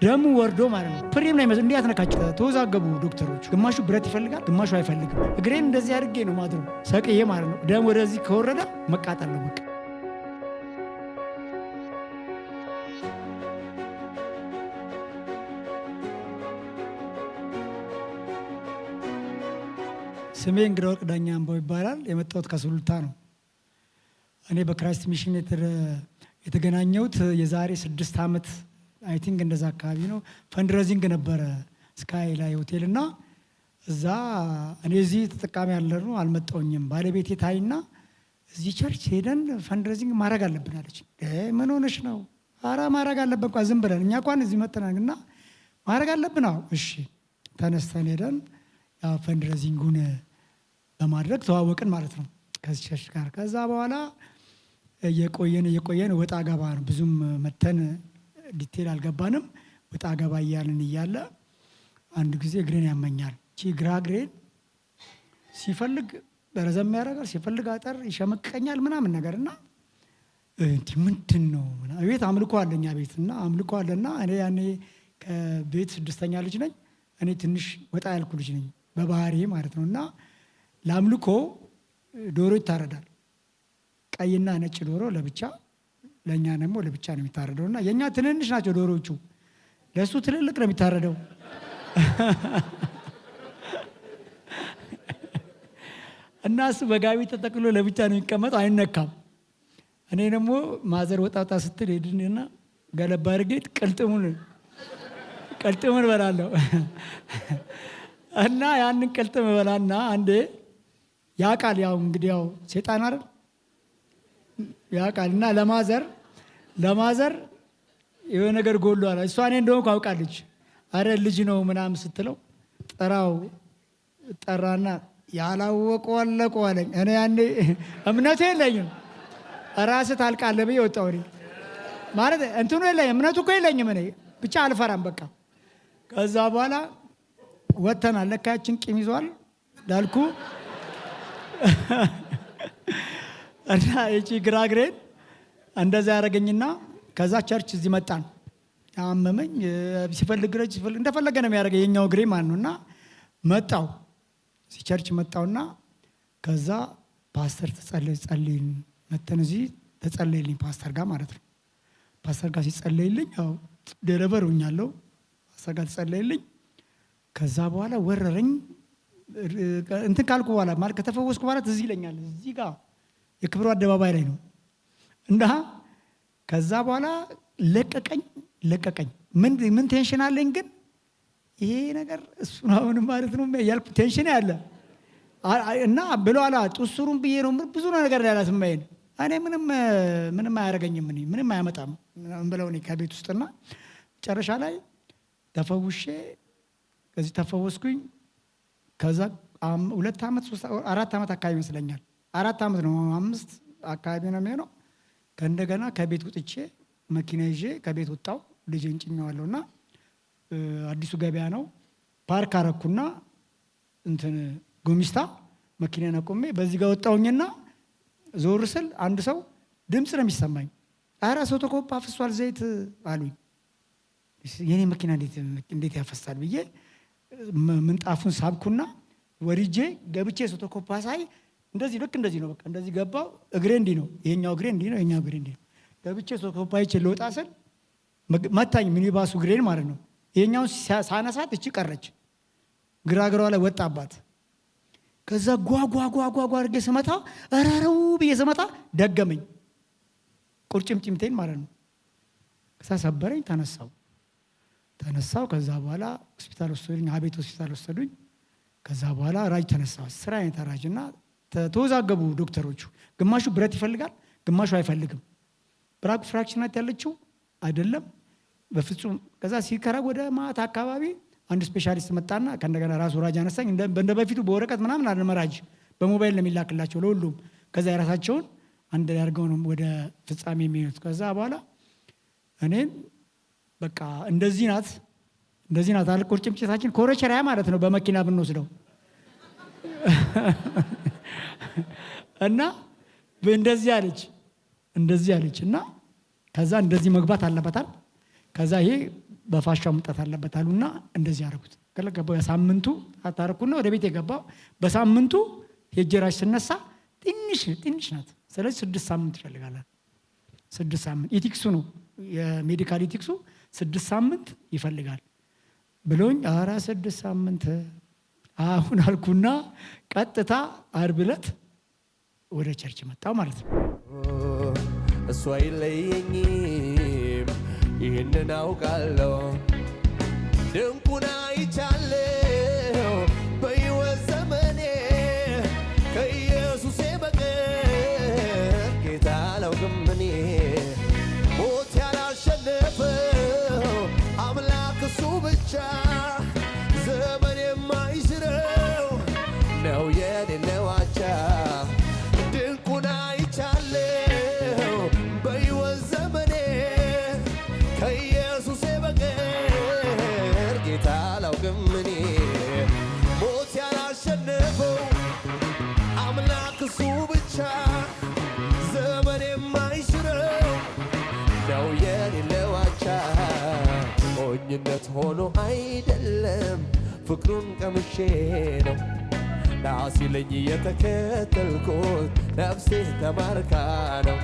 ደሙ ወርዶ ማለት ነው። ፕሪም ላይ መስል እንዲያት ነካቸው ተወዛገቡ ዶክተሮች። ግማሹ ብረት ይፈልጋል፣ ግማሹ አይፈልግም። እግሬን እንደዚህ አድርጌ ነው ማድረው ሰቅዬ ማለት ነው። ደም ወደዚህ ከወረደ መቃጠል ነው በቃ። ስሜ እንግዳወርቅ ዳኛ አምባው ይባላል። የመጣሁት ከሱሉልታ ነው። እኔ በክራይስት ሚሽን የተገናኘሁት የዛሬ 6 ዓመት አይ ቲንክ እንደዛ አካባቢ ነው። ፈንድሬዚንግ ነበረ ስካይ ላይ ሆቴል እና እዛ እኔ እዚህ ተጠቃሚ ያለ ነው አልመጣሁኝም። ባለቤቴ ታይና እዚህ ቸርች ሄደን ፈንድሬዚንግ ማድረግ አለብን አለች። ምን ሆነሽ ነው? ኧረ ማድረግ አለብን እንኳን ዝም ብለን እኛ እንኳን እዚህ መጥተናል እና ማድረግ አለብን። አዎ እሺ ተነስተን ሄደን ያው ፈንድሬዚንጉን ለማድረግ ተዋወቅን ማለት ነው ከዚህ ቸርች ጋር። ከዛ በኋላ እየቆየን ወጣ ገባ ነው ብዙም መተን ዲቴል አልገባንም። ወጣ ገባ እያልን እያለ አንድ ጊዜ እግሬን ያመኛል። ግራ እግሬን ሲፈልግ ረዘም ያደርጋል፣ ሲፈልግ አጠር ይሸመቀኛል ምናምን ነገር እና እንዲህ ምንድን ነው ቤት አምልኮ አለኛ ቤት እና አምልኮ አለና እኔ ያኔ ከቤት 6ኛ ልጅ ነኝ። እኔ ትንሽ ወጣ ያልኩ ልጅ ነኝ በባህሪ ማለት ነው። እና ለአምልኮ ዶሮ ይታረዳል። ቀይና ነጭ ዶሮ ለብቻ፣ ለእኛ ደግሞ ለብቻ ነው የሚታረደው። እና የእኛ ትንንሽ ናቸው ዶሮዎቹ፣ ለእሱ ትልልቅ ነው የሚታረደው። እና እሱ በጋቢ ተጠቅሎ ለብቻ ነው የሚቀመጠው፣ አይነካም። እኔ ደግሞ ማዘር ወጣ ስትል ሄድንና ገለባ አድርጌ ቅልጥሙን እበላለሁ። እና ያንን ቅልጥም እበላና አንዴ ያቃል፣ ያው እንግዲህ ያው ሴጣን አይደል ያቃል። እና ለማዘር የሆነ ነገር ጎሏል። እሷ እኔ እንደሆንኩ አውቃለች። አረ ልጅ ነው ምናምን ስትለው ጠራና ያላወቀው አለቁ አለኝ። እኔ ያኔ እምነቱ የለኝም። ራስህ ታልቃለህ ብዬ ወጣሁ። እኔ ማለት እንትኑ የለኝም፣ እምነቱ እኮ የለኝም። እኔ ብቻ አልፈራም በቃ። ከዛ በኋላ ወተናል። ለካ ያችን ቂም ይዟል ዳልኩ እና እቺ ግራ እግሬን እንደዛ ያደረገኝና ከዛ ቸርች እዚህ መጣን። አመመኝ። ሲፈልግ እንደፈለገ ነው የሚያደርገው የኛው እግሬ ማለት ነው። እና መጣው እዚህ ቸርች መጣውና ከዛ ፓስተር ተጸለይልኝ መተን እዚህ ተጸለይልኝ ፓስተር ጋር ማለት ነው። ፓስተር ጋር ሲጸለይልኝ ያው ደረበር ሆኛለሁ። ፓስተር ጋር ተጸለይልኝ። ከዛ በኋላ ወረረኝ። እንትን ካልኩ በኋላ ማለት ከተፈወስኩ በኋላ ትዝ ይለኛል እዚህ ጋር የክብሩ አደባባይ ላይ ነው። እና ከዛ በኋላ ለቀቀኝ። ምን ቴንሽን አለኝ ግን ይሄ ነገር እሱ ነው አሁን ማለት ነው ያልኩ ቴንሽን ያለ እና ብለዋላ ጡሱሩን ብዬ ነው ብዙ ነገር ያላት ማይን እኔ ምንም አያረገኝም፣ ምንም አያመጣም ብለው እኔ ከቤት ውስጥና መጨረሻ ላይ ተፈውሼ ከዚህ ተፈወስኩኝ። ከዛ 2 ዓመት 4 ዓመት አካባቢ ይመስለኛል 4 ዓመት ነው 5 አካባቢ ነው የሚሆነው። ከእንደገና ከቤት ወጥቼ መኪና ይዤ ከቤት ወጣው። ልጄን ጭኜዋለሁና አዲሱ ገበያ ነው ፓርክ አረኩና እንትን ጎሚስታ መኪናን አቆሜ በዚህ ጋር ወጣውኝና ዞር ስል አንድ ሰው ድምጽ ነው የሚሰማኝ። ኧረ ሰው ተኮፓ አፍሷል ዘይት አሉኝ። የኔ መኪና እንዴት ያፈሳል ብዬ ምንጣፉን ሳብኩና ወሪጄ ገብቼ ሰው ተኮፓ ሳይ እንደዚህ ልክ እንደዚህ ነው በቃ እንደዚህ ገባው። እግሬ እንዲህ ነው፣ ይሄኛው እግሬ እንዲህ ነው፣ ይሄኛው እግሬ እንዲህ ነው። ገብቼ ሰው ተኮፓ ይቼ ልወጣ ስል መታኝ ሚኒባሱ እግሬን ማለት ነው። ይሄኛውን ሳነሳት እቺ ቀረች፣ ግራግራዋ ላይ ወጣባት። ከዛ ጓጓ አድርጌ ስመታ አራራው ብዬ ስመታ ደገመኝ ቁርጭምጭምቴን ማለት ነው። ከዛ ሰበረኝ። ተነሳው። ከዛ በኋላ ሆስፒታል ወሰዱኝ፣ አቤት ሆስፒታል ወሰዱኝ። ከዛ በኋላ ራጅ ተነሳው። ስራ የተራጅና ተወዛገቡ ዶክተሮቹ። ግማሹ ብረት ይፈልጋል፣ ግማሹ አይፈልግም። ብራክ ፍራክሽናት ያለችው አይደለም በፍጹም። ከዛ ሲከራ ወደ ማታ አካባቢ አንድ ስፔሻሊስት መጣና ከእንደገና ራሱ ራጅ አነሳኝ። እንደ በፊቱ በወረቀት ምናምን አልመራጅ በሞባይል ነው የሚላክላቸው ለሁሉም። ከዛ የራሳቸውን አንድ ላይ አድርገው ነው ወደ ፍጻሜ የሚሄዱት። ከዛ በኋላ እኔን በቃ እንደዚህ ናት አለ ቁርጭምጭታችን ኮረቸሪያ ማለት ነው በመኪና ብንወስደው እና እንደዚህ አለች እና ከዛ እንደዚህ መግባት አለበታል። ከዛ ይሄ በፋሻው መምጣት አለበት አሉና እንደዚህ ያደረጉት። ከለገባው ሳምንቱ አታረኩና ወደ ቤት የገባው በሳምንቱ ሄጀራሽ ስነሳ ትንሽ ናት። ስለዚህ 6 ሳምንት ይፈልጋል። 6 ሳምንት ኢቲክሱ ነው የሜዲካል ኢቲክሱ 6 ሳምንት ይፈልጋል ብሎኝ፣ ኧረ 6 ሳምንት አሁን አልኩና ቀጥታ ዓርብ ዕለት ወደ ቸርች መጣው ማለት ነው። እሱ አይለየኝም ይህንን አውቃለሁ፣ ድንቁን አይቻለሁ በሕይወት ዘመኔ ከኢየሱሴ በቀር ጌታ አላውቅም እኔ። ሞት ያላሸነፈው አምላክ እሱ ብቻ፣ ዘመን የማይሽረው ነው የሌለው አቻ። ድንቁን አይቻለሁ በሕይወት ዘመኔ ከኢየሱሴ በቀር ጌታ አላውቅም እኔ። ሞት ያላሸነፈው አምላክ እሱ ብቻ፣ ዘመን የማይሽረው ነው የሌለው አቻ። ሞኝነት ሆኖ አይደለም ፍቅሩን ቀምሼ ነው ናሲለኝ የተከተልኩት፣ ነፍሴ ተማርካ ነው።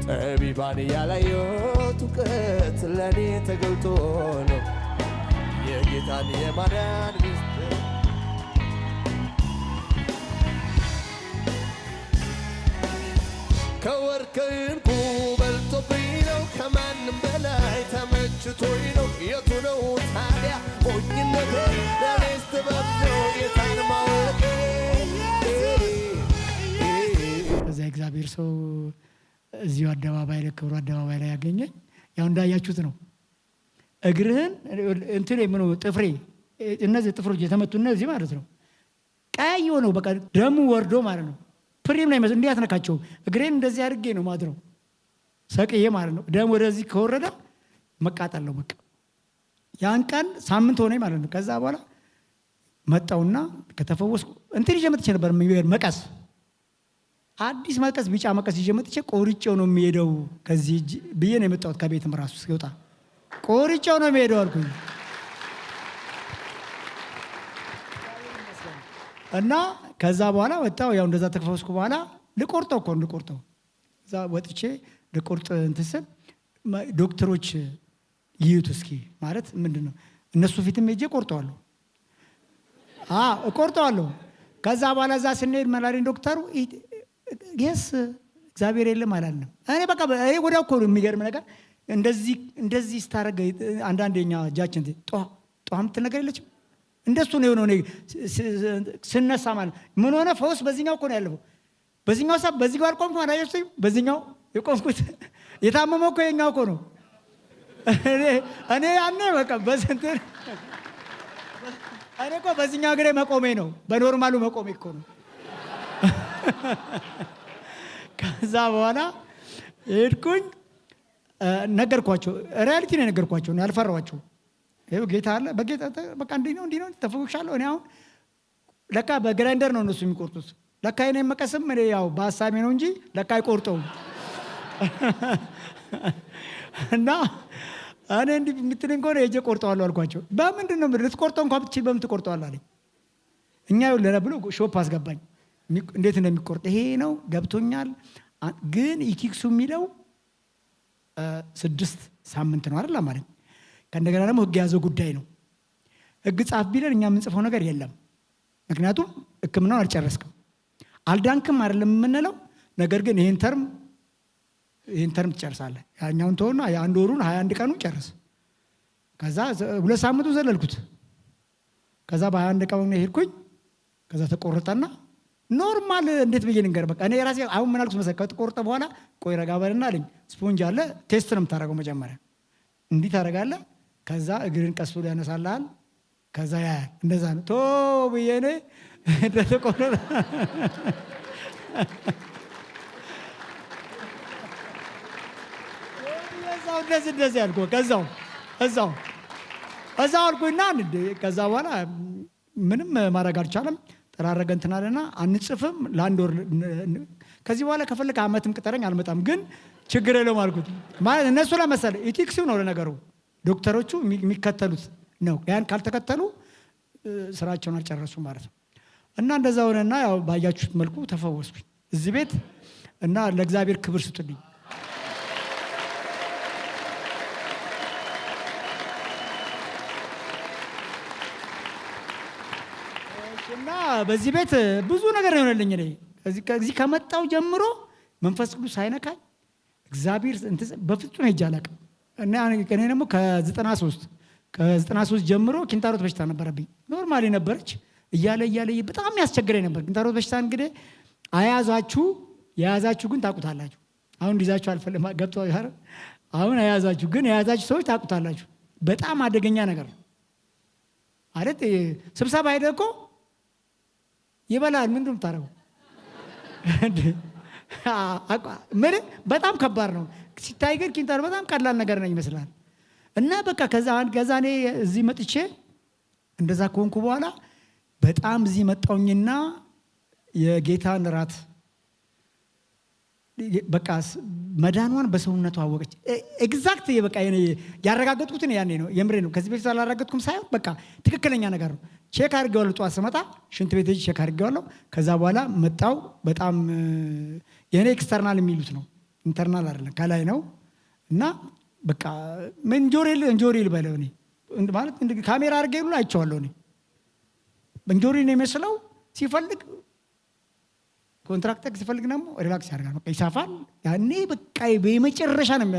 ጠቢባን ያላዩት እውቀት ለእኔ ተገልጦ ነው የጌታን የማዳን ሚስጥር። ከወርቅ ከዕንቁ በልጦብኝ ነው፣ ከማንም በላይ ተመችቶኝ ነው። የቱ ነው ታዲያ ሞኝነቴ? ለእኔስ ጥበብ ነው ጌታን ማወቄ። ከዛ እግዚአብሔር ሰው እዚሁ አደባባይ ላይ ክብሩ አደባባይ ላይ ያገኘኝ። ያው እንዳያችሁት ነው። እግርህን እንትን ምን ጥፍሬ እነዚህ ጥፍሮች የተመቱ እነዚህ ማለት ነው ቀይ ሆነው በቃ ደሙ ወርዶ ማለት ነው። ፕሪም ላይ መስል እንዲያት ነካቸው። እግሬን እንደዚህ አድርጌ ነው ማድረው ሰቅዬ ማለት ነው። ደም ወደዚህ ከወረደ መቃጠል ነው በቃ። ያን ቀን ሳምንት ሆነኝ ማለት ነው። ከዛ በኋላ መጣውና ከተፈወስኩ እንትን ይዤ መጥቼ ነበር መቀስ፣ አዲስ መቀስ፣ ቢጫ መቀስ ይዤ መጥቼ ቆርጬው ነው የሚሄደው ከዚህ ብዬ ነው የመጣሁት። ከቤትም ራሱ ሲወጣ ቆርጬው ነው የሚሄደው አልኩኝ እና ከዛ በኋላ ወጣው። ያው እንደዛ ተከፈስኩ በኋላ ልቆርጠው እዛ ወጥቼ ልቆርጥ እንትን ስል ዶክተሮች ይዩት እስኪ ማለት ምንድነው እነሱ ፊትም ሄጄ እቆርጠዋለሁ። ከዛ በኋላ እዛ ስንሄድ መላሪን ዶክተሩ ይስ እግዚአብሔር የለም አላለም። እኔ በቃ ወዲያው እኮ የሚገርም ነገር እንደዚህ ስታረገ አንዳንድ የኛ እጃችን ጧ ምትል ነገር የለችም። እንደሱ ነው የሆነው። ስነሳ ማለት ምን ሆነ ፈውስ በዚህኛው እኮ ነው ያለፈው። በዚህኛው ሰዓት በዚህ ጋር ቆምኩ ማለት ነው። በዚህኛው የቆምኩት የታመመው እኮ የኛው እኮ ነው። እኔ ያኔ በቃ በስንት እኔ እኮ በዚህኛው እግሬ መቆሜ ነው፣ በኖርማሉ መቆሜ እኮ ነው። ከዛ በኋላ ሄድኩኝ ነገርኳቸው። ሪያሊቲ ነው ነገርኳቸው፣ ያልፈራኋቸው። ይኸው ጌታ አለ በጌታ በቃ እንዲህ ነው ተፈውሻለሁ። እኔ አሁን ለካ በግራይንደር ነው እነሱ የሚቆርጡት። ለካ እኔ መቀስም እኔ ያው በሀሳቤ ነው እንጂ ለካ አይቆርጠውም። እና እኔ እንዲህ የምትለኝ ከሆነ ሄጄ ቆርጠዋለሁ አልኳቸው። በምንድን ነው ልትቆርጠው እንኳን ብትችል በምን ትቆርጠዋለህ አለኝ። እኛ ይኸውልህ ብሎ ሾፕ አስገባኝ እንዴት እንደሚቆርጥ። ይሄ ነው ገብቶኛል፣ ግን ኢቲክሱ የሚለው 6 ሳምንት ነው አይደል ማለት። ከእንደገና ደግሞ ህግ የያዘው ጉዳይ ነው። ህግ ጻፍ ቢለን እኛ የምንጽፈው ነገር የለም። ምክንያቱም ህክምናውን አልጨረስክም፣ አልዳንክም አይደለም የምንለው። ነገር ግን ይህን ተርም ትጨርሳለህ። ያኛውን ተሆና የአንድ ወሩን 21 ቀኑን ጨርስ። ከዛ 2 ሳምንቱ ዘለልኩት። ከዛ በ21 ቀኑ ሄድኩኝ። ከዛ ተቆረጠና ኖርማል እንዴት ብዬ ልንገር፣ በቃ እኔ ራሴ አሁን ምን አልኩት መሰለህ፣ ከተቆረጠ በኋላ ቆይ ረጋ በልና አለኝ። ስፖንጅ አለ፣ ቴስት ነው የምታደርገው መጀመሪያ። እንዲህ ታደርጋለህ። ከዛ እግርን ቀስ ብሎ ያነሳልሃል። ከዛ ያያል። እንደዛ ነው ቶ ብዬ እኔ እንደተቆረጠ እንደዚህ ያልኩ ከዛው አልኩኝና ከዛ በኋላ ምንም ማድረግ አልቻለም። ጠራረገ እንትን አለና አንጽፍም ለአንድ ወር። ከዚህ በኋላ ከፈለክ ዓመትም ቅጠረኝ አልመጣም፣ ግን ችግር የለውም አልኩት። ማለት እነሱ ለመሰለ ኢቲክሱ ነው ለነገሩ። ዶክተሮቹ የሚከተሉት ነው። ያን ካልተከተሉ ስራቸውን አልጨረሱ ማለት ነው። እና እንደዛ ሆነና ያው ባያችሁት መልኩ ተፈወስኩኝ እዚህ ቤት እና ለእግዚአብሔር ክብር ስጡልኝ። እና በዚህ ቤት ብዙ ነገር ነው የሆነልኝ። ከዚህ ከመጣው ጀምሮ መንፈስ ቅዱስ ሳይነካኝ እግዚአብሔር በፍጹም ሄጄ አላውቅም። እና እኔ ደግሞ ከ93 ጀምሮ ኪንታሮት በሽታ ነበረብኝ። ኖርማሊ ነበረች እያለ በጣም ያስቸግረኝ ነበር። ኪንታሮት በሽታ እንግዲህ የያዛችሁ ግን ታውቁታላችሁ። አሁን እንዲዛችሁ አልፈልም ገብቶ ያረ አሁን የያዛችሁ ግን የያዛችሁ ሰዎች ታውቁታላችሁ። በጣም አደገኛ ነገር ነው ማለት ስብሰባ ሄደህ እኮ ይበላል። ምንድን ነው የምታደርገው? ምን በጣም ከባድ ነው ሲታይ፣ ግን ኪንታሮት በጣም ቀላል ነገር ነው ይመስላል። እና በቃ ከዛ እኔ እዚህ መጥቼ እንደዛ ከሆንኩ በኋላ በጣም እዚህ መጣውኝና የጌታን ራት በቃ መዳኗን በሰውነቷ አወቀች። ኤግዛክት በቃ ያረጋገጥኩትን ያኔ ነው። የምሬ ነው። ከዚህ በፊት አላረጋገጥኩም ሳይሆን በቃ ትክክለኛ ነገር ነው። ቼክ አድርጌዋለሁ። ጠዋት ስመጣ ሽንት ቤት ሄጄ ቼክ አድርጌዋለሁ። ከዛ በኋላ መጣው። በጣም የኔ ኤክስተርናል የሚሉት ነው፣ ኢንተርናል አይደለም፣ ከላይ ነው። እና በቃ እንጆሪ ልበለው እኔ ማለት ካሜራ አድርጌ ሁሉ አይቼዋለሁ። እኔ እንጆሪ ነው የሚመስለው። ሲፈልግ ኮንትራክተር ሲፈልግ ደግሞ ሪላክስ ያደርጋል። በቃ ይሳፋል። ያኔ በቃ በመጨረሻ ነው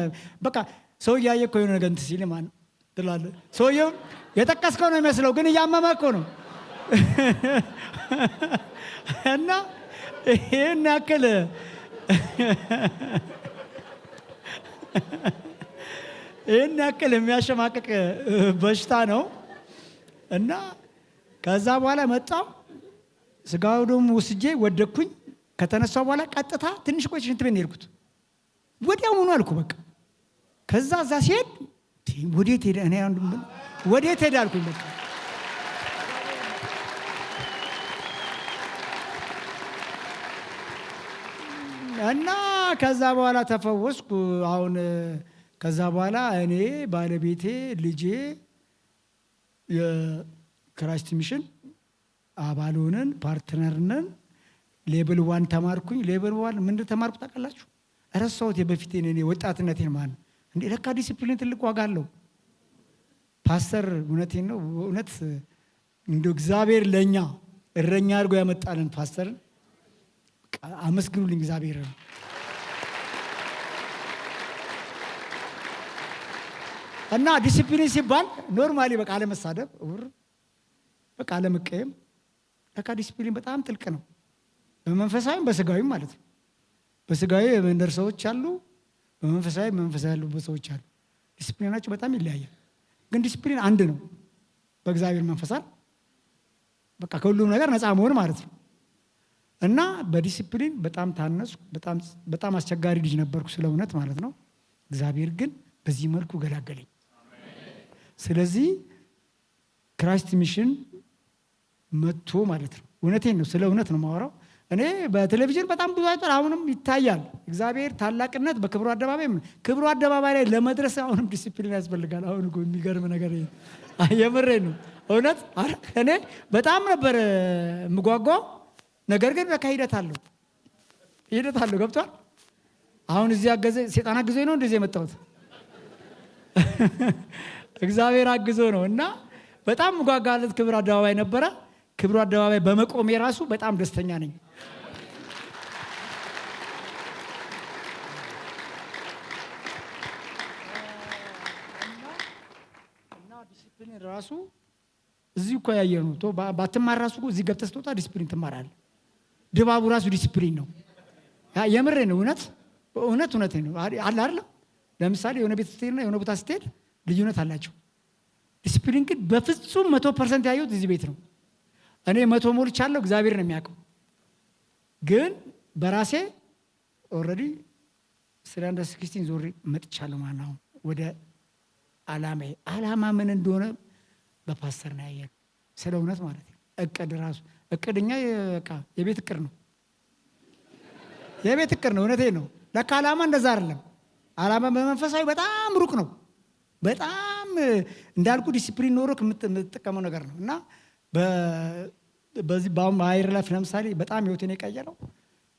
በቃ ሰው እያየ እኮ የሆነ ነገር እንትን ሲል ማለት ትላለህ። ሰውየው የጠቀስከው ነው የሚመስለው፣ ግን እያመመህ እኮ ነው። እና ይህን ያክል የሚያሸማቅቅ በሽታ ነው። እና ከዛ በኋላ መጣው ስጋው ደግሞ ወስጄ ወደኩኝ። ከተነሳው በኋላ ቀጥታ ትንሽ ቆይ ሽንት ቤት ሄድኩት። ወዲያውኑ አልኩ በቃ። ከዛ እዛ ሲሄድ ወዴት ሄደ? እኔ ወዴት ሄደ አልኩኝ በቃ። እና ከዛ በኋላ ተፈወስኩ። አሁን ከዛ በኋላ እኔ ባለቤቴ፣ ልጄ የክራይስት ሚሽን አባል ሆነን ፓርትነር ነን። ሌብል 1 ተማርኩኝ። ሌብል 1 ምን ተማርኩ ታውቃላችሁ? ረሳሁት። የበፊቴን እኔ ወጣትነቴን ማለት እንዴ ለካ ዲሲፕሊን ትልቅ ዋጋ አለው። ፓስተር እውነቴን ነው። እውነት እንደው እግዚአብሔር ለኛ እረኛ አድርጎ ያመጣልን ፓስተርን አመስግኑልኝ እግዚአብሔር። እና ዲሲፕሊን ሲባል ኖርማሊ በቃ አለመሳደብ፣ በቃ አለመቀየም። ለካ ዲሲፕሊን በጣም ጥልቅ ነው። በመንፈሳዊም በስጋዊም ማለት ነው። በስጋዊ የመንደር ሰዎች አሉ፣ በመንፈሳዊ ያሉበት ሰዎች አሉ። ዲሲፕሊናቸው በጣም ይለያያል። ግን ዲሲፕሊን አንድ ነው በእግዚአብሔር መንፈሳል። በቃ ከሁሉም ነገር ነፃ መሆን ማለት ነው። እና በዲሲፕሊን በጣም ታነስኩ። በጣም አስቸጋሪ ልጅ ነበርኩ ስለ እውነት ማለት ነው። እግዚአብሔር ግን በዚህ መልኩ ገላገለኝ። ስለዚህ ክራይስት ሚሽን መጥቶ ማለት ነው። እውነቴን ነው፣ ስለ እውነት ነው የማወራው። እኔ በቴሌቪዥን በጣም ብዙ አይቷል፣ አሁንም ይታያል። እግዚአብሔር ታላቅነት በክብሩ አደባባይ ላይ ለመድረስ አሁንም ዲሲፕሊን ያስፈልጋል። አሁን እኮ የሚገርም ነገር የምሬን ነው እውነት። እኔ በጣም ነበር የምጓጓው፣ ነገር ግን በቃ ሂደት አለው ገብቷል። አሁን እዚህ አገዘ ሴጣን አግዞ ነው እንደዚህ የመጣሁት። እግዚአብሔር አግዞ ነው። እና በጣም ጓጓለት ክብር አደባባይ ነበረ። ክብሩ አደባባይ በመቆሜ ራሱ በጣም ደስተኛ ነኝ። እና ዲሲፕሊን ራሱ እዚህ እኮ ያየነው ባትማር ራሱ እዚህ ገብተህ ስትወጣ ዲሲፕሊን ትማራለህ። ድባቡ ራሱ ዲሲፕሊን ነው። የምሬ ነው። እውነት ነው አለ አይደል? ለምሳሌ የሆነ ቤት ስትሄድና የሆነ ቦታ ስትሄድ ልዩነት አላቸው። ዲሲፕሊን ግን በፍጹም 100% ያየሁት እዚህ ቤት ነው። እኔ 100 ሞልቻለሁ፣ እግዚአብሔር ነው የሚያውቀው። ግን በራሴ ኦልሬዲ 16 ዞሬ መጥቻለሁ ማለት ነው። ወደ ዓላማ ምን እንደሆነ በፓስተር ነው ያየነው። ስለ እውነት ማለት ነው። እቅድኛ የቤት እቅድ ነው። እውነቴን ነው። ለካ ዓላማ እንደዛ አይደለም። ዓላማ በመንፈሳዊ በጣም ሩቅ ነው። በጣም እንዳልኩ ዲሲፕሊን ኖሮክ የምትጠቀመው ነገር ነው እና በዚህ በአየር ላይፍ ለምሳሌ በጣም ህይወቴን የቀየረው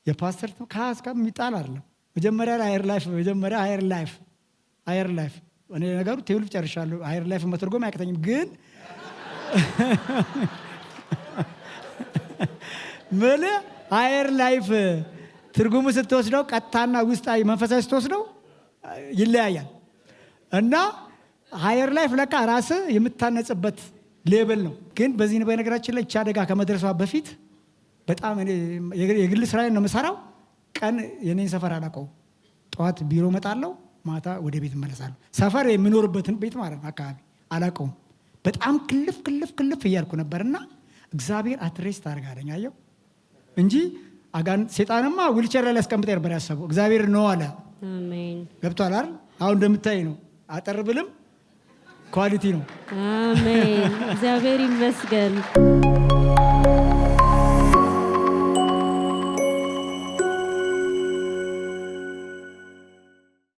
የፓስተር ከአስከም የሚጣል አይደለም። መጀመሪያ አየር ላይፍ እኔ ነገሩ ቴዎሎጂ ጨርሻለሁ። አየር ላይፍ መተርጎም አያቅተኝም። ግን ምን አየር ላይፍ ትርጉሙ ስትወስደው ቀጥታና ውስጣዊ መንፈሳዊ ስትወስደው ይለያያል። እና አየር ላይፍ ለካ ራስህ የምታነጽበት ሌብል ነው። ግን በዚህ በነገራችን ላይ አደጋ ከመድረሷ በፊት በጣም የግል ስራዬን ነው የምሰራው። ቀን የኔን ሰፈር አላውቀውም። ጠዋት ቢሮ እመጣለሁ፣ ማታ ወደ ቤት እመለሳለሁ። ሰፈር የምኖርበትን ቤት ማለት ነው አካባቢ አላውቀውም። በጣም ክልፍ እያልኩ ነበርና እግዚአብሔር አትሬስት አድርጋለኝ አየው እንጂ ሴጣንማ ዊልቸር ላይ ያስቀምጠኝ ነበር ያሰበው። እግዚአብሔር ነው አለ። አሜን። ገብቷል አይደል? አሁን እንደምታይ ነው። አጠር ብልም ኳሊቲ ነው። አሜን። እግዚአብሔር ይመስገን።